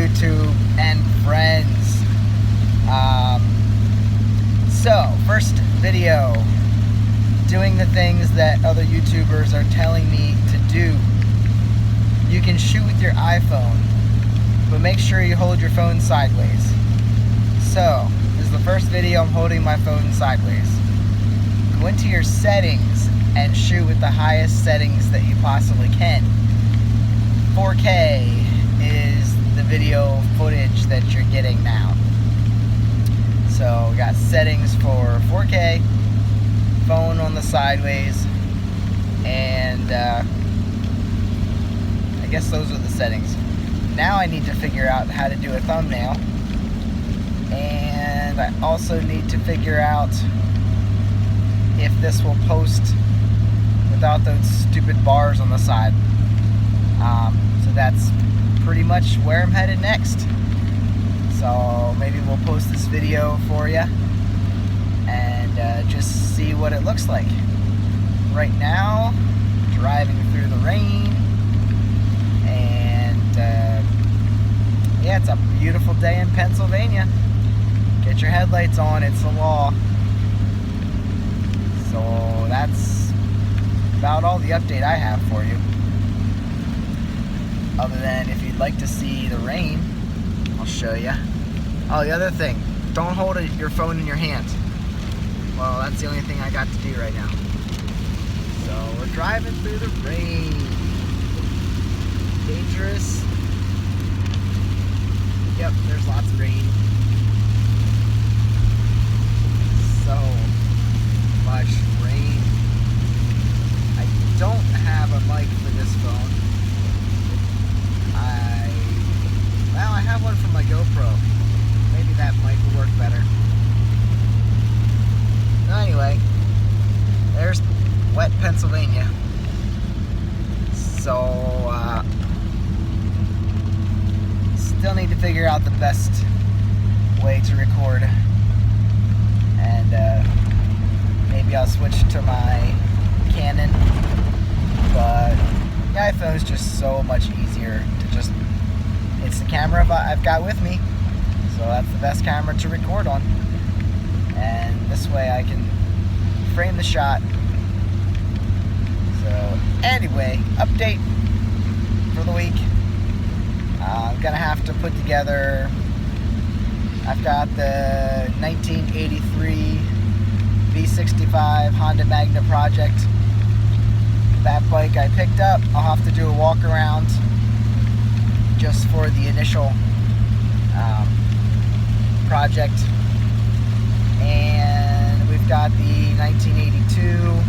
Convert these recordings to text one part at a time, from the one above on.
YouTube and friends. So, first video, doing the things that other YouTubers are telling me to do. You can shoot with your iPhone, but make sure you hold your phone sideways. So, this is the first video I'm holding my phone sideways. Go into your settings and shoot with the highest settings that you possibly can. 4K is the video footage that you're getting now. So we got settings for 4K, phone on the sideways, and I guess those are the settings. Now I need to figure out how to do a thumbnail, and I also need to figure out if this will post without those stupid bars on the side. So that's pretty much where I'm headed next. So maybe we'll post this video for you and just see what it looks like. Right now, driving through the rain, and yeah, it's a beautiful day in Pennsylvania. Get your headlights on, it's the law. So that's about all the update I have for you. Other than if you'd like to see the rain, I'll show you. Oh, the other thing, don't hold your phone in your hand. Well, that's the only thing I got to do right now. So we're driving through the rain. Dangerous. Yep, there's lots of rain. So much rain. I don't have a mic for this phone. Well, I have one from my GoPro. Maybe that mic will work better. Anyway, there's wet Pennsylvania. So, still need to figure out the best way to record. And maybe I'll switch to my Canon. But the iPhone is just so much easier to just... It's the camera I've got with me, so that's the best camera to record on. And this way I can frame the shot. So anyway, update for the week. I'm gonna have to put together, I've got the 1983 V65 Honda Magna project. That bike I picked up, I'll have to do a walk around just for the initial project. And we've got the 1982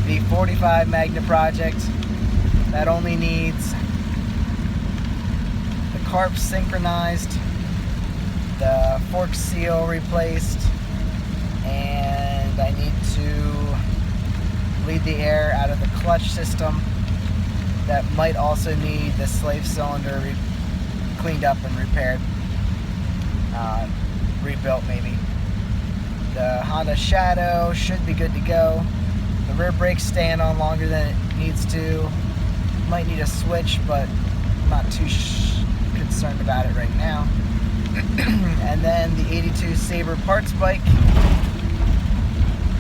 V45 Magna project that only needs the carb synchronized, the fork seal replaced, and I need to bleed the air out of the clutch system. That might also need the slave cylinder cleaned up and repaired, rebuilt maybe. The Honda Shadow should be good to go. The rear brake's staying on longer than it needs to. Might need a switch, but I'm not too concerned about it right now. And then the 82 Sabre parts bike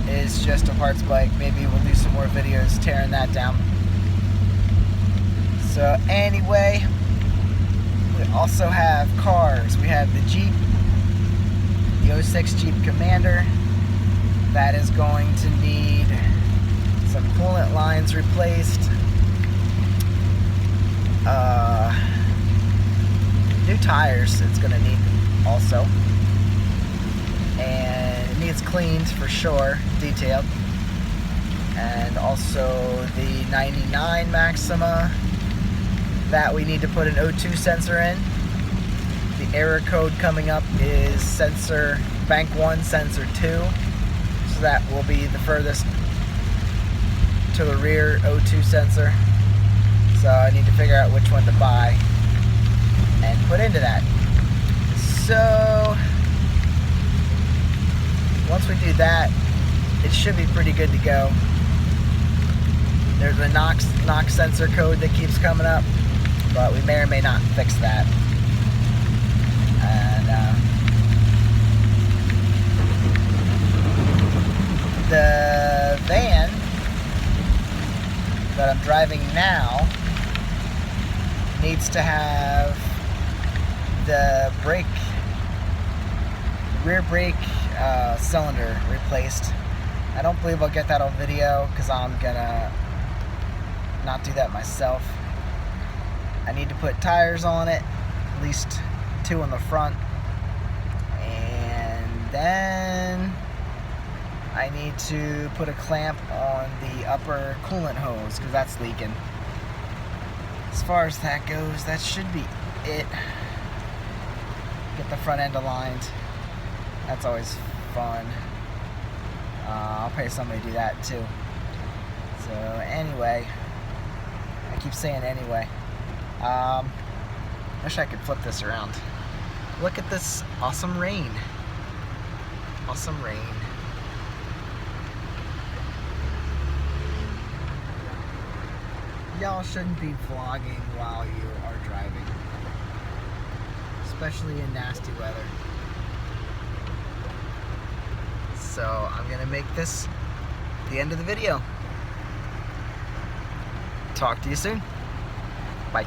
is just a parts bike. Maybe we'll do some more videos tearing that down. So anyway, we also have cars. We have the Jeep, the 06 Jeep Commander. That is going to need some coolant lines replaced. New tires it's going to need also. And it needs cleaned for sure, detailed. And also the 99 Maxima. That we need to put an O2 sensor in. The error code coming up is sensor bank 1, sensor 2. So that will be the furthest to the rear O2 sensor. So I need to figure out which one to buy and put into that. So once we do that, it should be pretty good to go. There's a NOx sensor code that keeps coming up. but we may or may not fix that. And the van that I'm driving now needs to have the rear brake cylinder replaced. I don't believe I'll get that on video because I'm gonna not do that myself. I need to put tires on it, at least 2 on the front, and then I need to put a clamp on the upper coolant hose because that's leaking. As far as that goes, that should be it. Get the front end aligned. That's always fun. I'll pay somebody to do that too. So anyway, I keep saying anyway. Wish I could flip this around. Look at this awesome rain. Awesome rain. Y'all shouldn't be vlogging while you are driving, especially in nasty weather. So I'm gonna make this the end of the video. Talk to you soon. Bye.